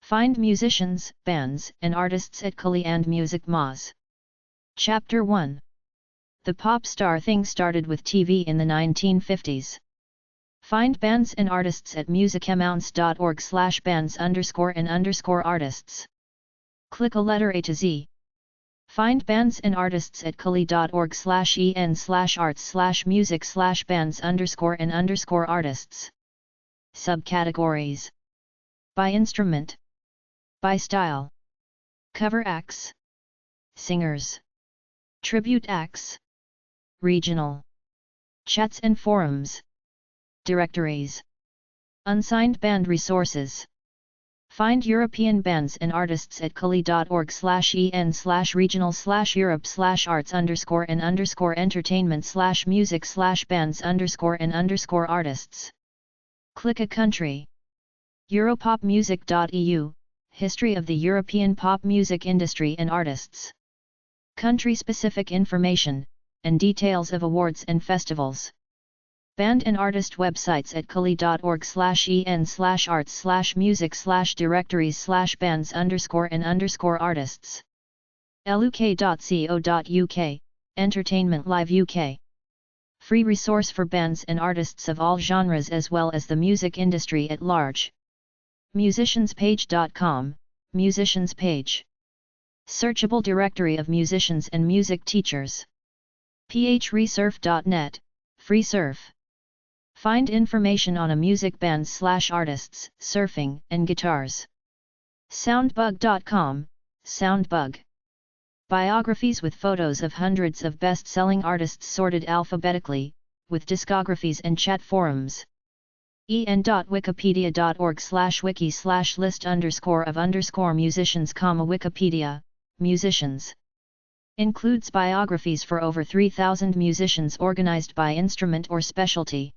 Find musicians, bands, and artists at curlie and musicmoz. Chapter 1. The pop star thing started with TV in the 1950s. Find bands and artists at musicmoz.org/bands_and_artists. Click a letter A to Z. Find bands and artists at curlie.org/en/arts/music/bands_and_artists. Subcategories. By instrument. By style. Cover acts. Singers. Tribute acts. Regional. Chats and forums. Directories. Unsigned band resources. Find European bands and artists at curlie.org/en/regional/Europe/arts_and-entertainment/music/bands_and_artists. Click a country. Europopmusic.eu, History of the European pop music industry and artists. Country-specific information, and details of awards and festivals. Band and artist websites at curlie.org/en/arts/music/directories/bands_and_artists. luk.co.uk, Entertainment Live UK. Free resource for bands and artists of all genres as well as the music industry at large. Musicianspage.com, Musicians page. Searchable directory of musicians and music teachers. phresurf.net, free surf. Find information on a music bands/artists, surfing, and guitars. Soundbug.com, Soundbug. Biographies with photos of hundreds of best-selling artists sorted alphabetically, with discographies and chat forums. en.wikipedia.org/wiki/list_of_musicians, Wikipedia, musicians. Includes biographies for over 3,000 musicians organized by instrument or specialty.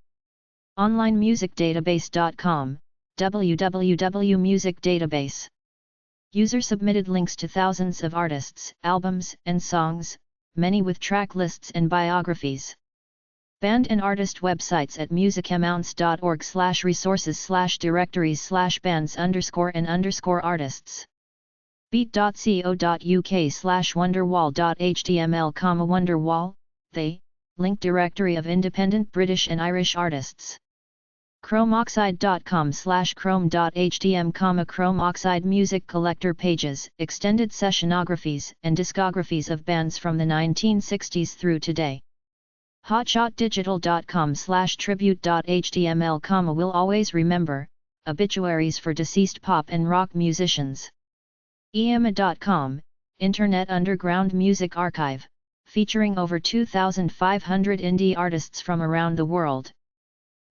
OnlineMusicDatabase.com, www.musicdatabase. User-submitted links to thousands of artists, albums, and songs, many with track lists and biographies. Band and artist websites at musicmoz.org/resources/directories/bands_and_artists. beat.co.uk/wonderwall.html, Wonderwall, they, link directory of independent British and Irish artists. chromeoxide.com/chrome.htm, Chrome music collector pages, extended sessionographies and discographies of bands from the 1960s through today. hotshotdigital.com/tribute.html, will always remember, obituaries for deceased pop and rock musicians. ema.com, Internet Underground Music Archive, featuring over 2,500 indie artists from around the world.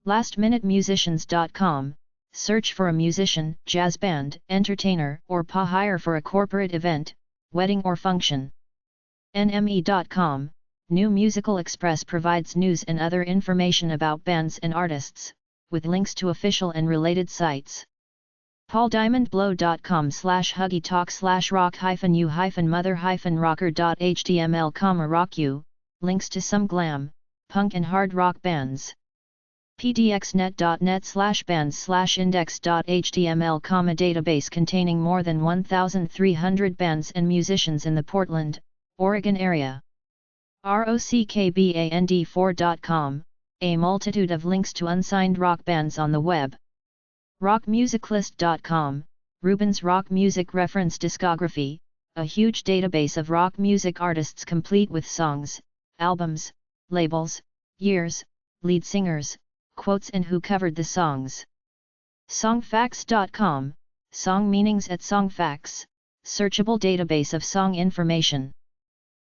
lastminutemusicians.com, search for a musician, jazz band, entertainer, or hire for a corporate event, wedding or function. nme.com, New Musical Express provides news and other information about bands and artists, with links to official and related sites. pauldiamondblow.com/huggy-talk/rock-u-mother-mother-rocker.html, rocku, links to some glam, punk and hard rock bands. pdxnet.net/bands/index.html, database containing more than 1,300 bands and musicians in the Portland, Oregon area. rockband4.com, a multitude of links to unsigned rock bands on the web. rockmusiclist.com, Rubens rock music reference discography, a huge database of rock music artists complete with songs, albums, labels, years, lead singers, quotes and who covered the songs. songfacts.com, song meanings at songfacts, searchable database of song information.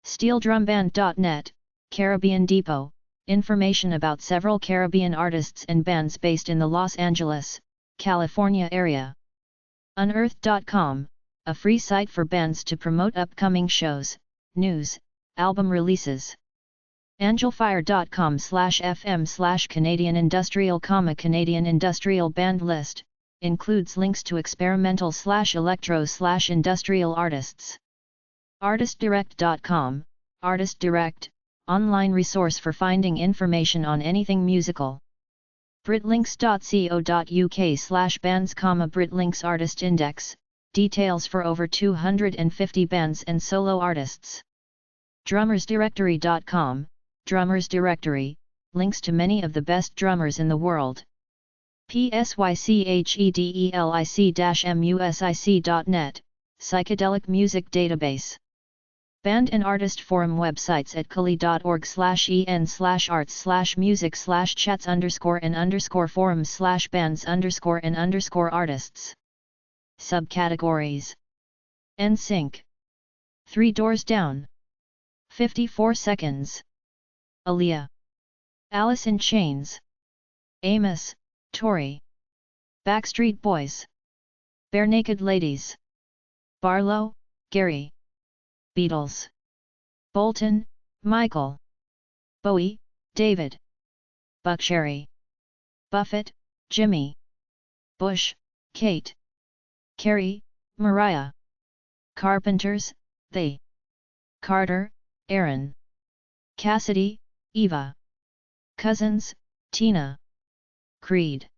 steeldrumband.net, Caribbean Depot, information about several Caribbean artists and bands based in the Los Angeles, California area. Unearthed.com, a free site for bands to promote upcoming shows, news, album releases. angelfire.com/fm/Canadian Industrial, Canadian Industrial Band List, includes links to experimental/electro/industrial artists. artistdirect.com, Artist Direct, online resource for finding information on anything musical. Britlinks.co.uk/bands, Britlinks Artist Index, details for over 250 bands and solo artists. DrummersDirectory.com, Drummers Directory, links to many of the best drummers in the world. psychedelic-music.net, Psychedelic Music Database. Band and artist forum websites at curlie.org/en/arts/music/chats_and_forums/bands_and_artists. Subcategories. NSYNC. 3 Doors Down. 54 Seconds. Aaliyah. Alice in Chains. Amos, Tori. Backstreet Boys. Barenaked Ladies. Barlow, Gary. Beatles. Bolton, Michael. Bowie, David. Buckcherry. Buffett, Jimmy. Bush, Kate. Carey, Mariah. Carpenters, they. Carter, Aaron. Cassidy, Eva. Cousins, Tina. Creed.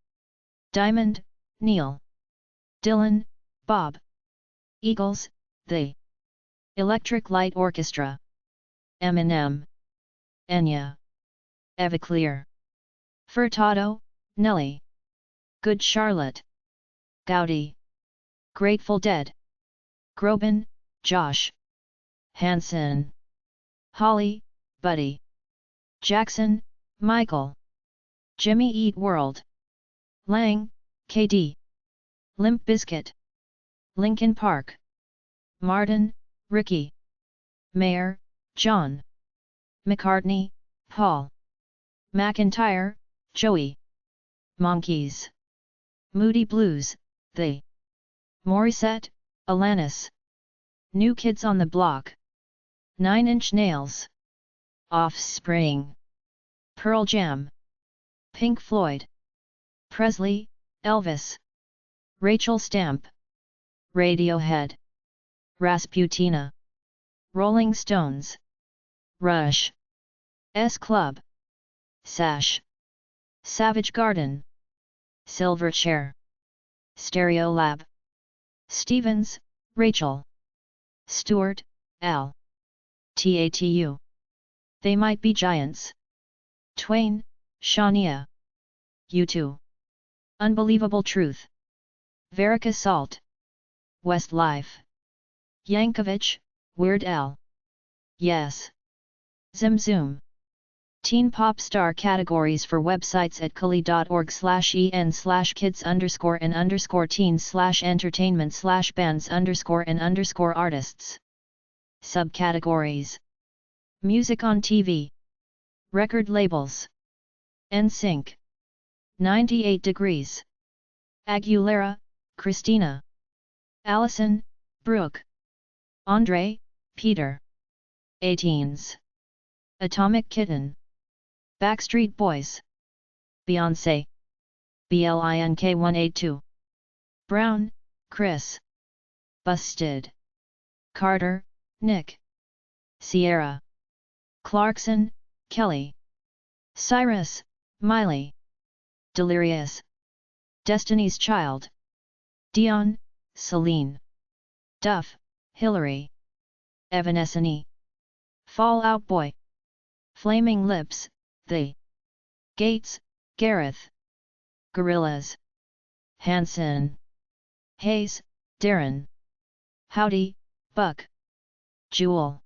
Diamond, Neil. Dylan, Bob. Eagles, they. Electric Light Orchestra. Eminem. Enya. Everclear. Furtado, Nelly. Good Charlotte. Gaudi. Grateful Dead. Groban, Josh. Hanson. Holly, Buddy. Jackson, Michael. Jimmy Eat World. Lang, KD. Limp Bizkit. Linkin Park. Martin, Ricky. Mayer, John. McCartney, Paul. McIntyre, Joey. Monkees. Moody Blues, they. Morissette, Alanis. New Kids on the Block. 9 Inch Nails. Offspring. Pearl Jam. Pink Floyd. Presley, Elvis. Rachel Stamp. Radiohead. Rasputina. Rolling Stones. Rush. S Club. Sash. Savage Garden. Silverchair. Stereolab. Stevens, Rachel. Stewart, Al. Tatu. They Might Be Giants. Twain, Shania. U2. Unbelievable Truth. Verica Salt. Westlife. Yankovic, Weird Al. Yes. Zum Zoom. Teen pop star categories for websites at curlie.org/en/kids_and/entertainment/bands_and_artists. Subcategories. Music on TV. Record labels. NSYNC. 98 Degrees. Aguilera, Christina. Allison, Brooke. Andre, Peter. 18s. Atomic Kitten. Backstreet Boys. Beyoncé. Blink-182. Brown, Chris. Busted. Carter, Nick. Sierra. Clarkson, Kelly. Cyrus, Miley. Delirious. Destiny's Child. Dion, Celine. Duff, Hillary. Evanescence. Fall Out Boy. Flaming Lips, they. Gates, Gareth. Gorillaz. Hanson. Hayes, Darren. Howdy, Buck. Jewel.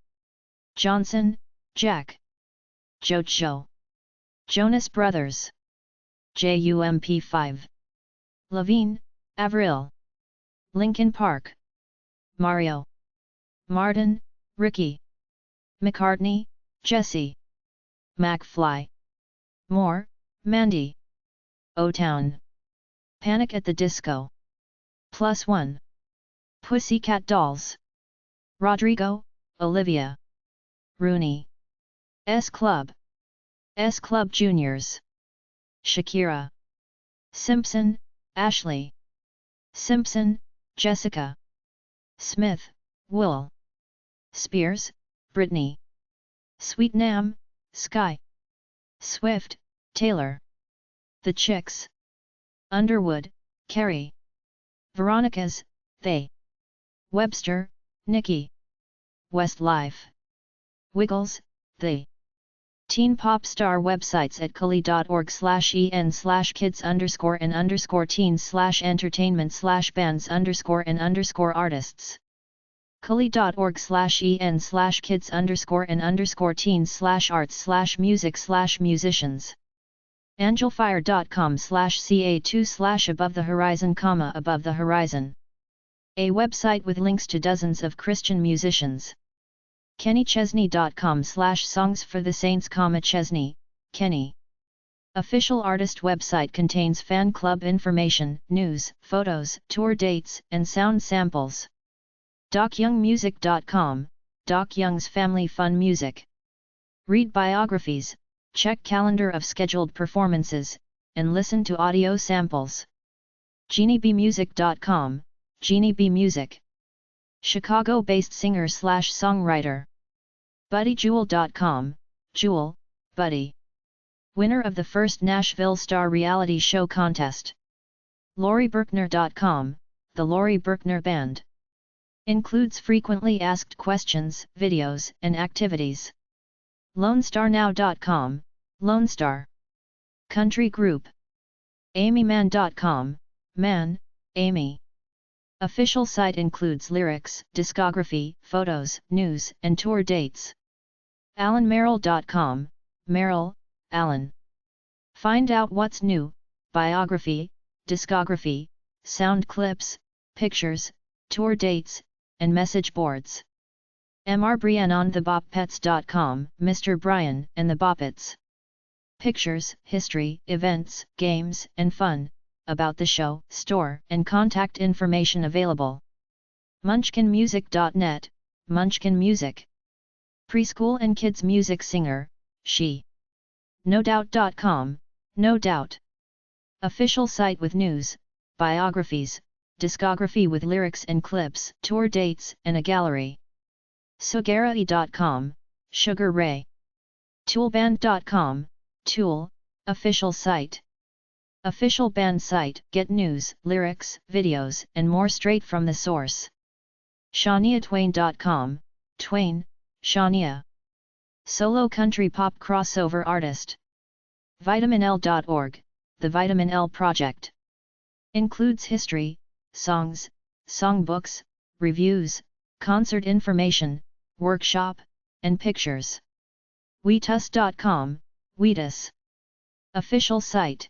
Johnson, Jack. JoJo. Jonas Brothers. JUMP5. Levine, Avril. Linkin Park. Mario. Martin, Ricky. McCartney, Jesse. McFly. Moore, Mandy. O-Town. Panic at the Disco. +1. Pussycat Dolls. Rodrigo, Olivia. Rooney. S Club. S Club Juniors. Shakira. Simpson, Ashley. Simpson, Jessica. Smith, Will. Spears, Brittany. Sweetnam, Sky. Swift, Taylor. The Chicks. Underwood, Carrie. Veronica's, they. Webster, Nikki. Westlife. Wiggles, The. Teen pop star websites at curlie.org/en/kids_entertainment/bands_and_artists. curlie.org/en/kids_en-teens/arts/music/musicians. angelfire.com/ca2/above the horizon, above the horizon. A website with links to dozens of Christian musicians. kennychesney.com/songs for the saints, Chesney, Kenny. Official artist website contains fan club information, news, photos, tour dates, and sound samples. docyoungmusic.com, Doc Young's family fun music. Read biographies, check calendar of scheduled performances, and listen to audio samples. GenieBmusic.com, Genie B Music. Chicago-based singer/songwriter. BuddyJewel.com, Jewel, Buddy. Winner of the first Nashville Star Reality Show contest. LoriBerkner.com, The Lori Berkner Band. Includes frequently asked questions, videos, and activities. LoneStarNow.com, Lone Star. Country Group. AmyMan.com, Man, Amy. Official site includes lyrics, discography, photos, news, and tour dates. AlanMerrill.com, Merrill, Alan. Find out what's new, biography, discography, sound clips, pictures, tour dates, and message boards. MrBrianonTheBopPets.com, Mr. Brian and the Boppets. Pictures, history, events, games, and fun about the show, store, and contact information available. Munchkinmusic.net, Munchkin Music. Preschool and kids music singer, she. NoDoubt.com, No Doubt. Official site with news, biographies, discography with lyrics and clips, tour dates, and a gallery. Sugarai.com, Sugar Ray. Toolband.com, Tool, official site. Official band site, get news, lyrics, videos, and more straight from the source. ShaniaTwain.com, Twain, Shania. Solo country pop crossover artist. VitaminL.org, The Vitamin L Project. Includes history, songs, songbooks, reviews, concert information, workshop, and pictures. Wheatus.com, Wheatus. Official site.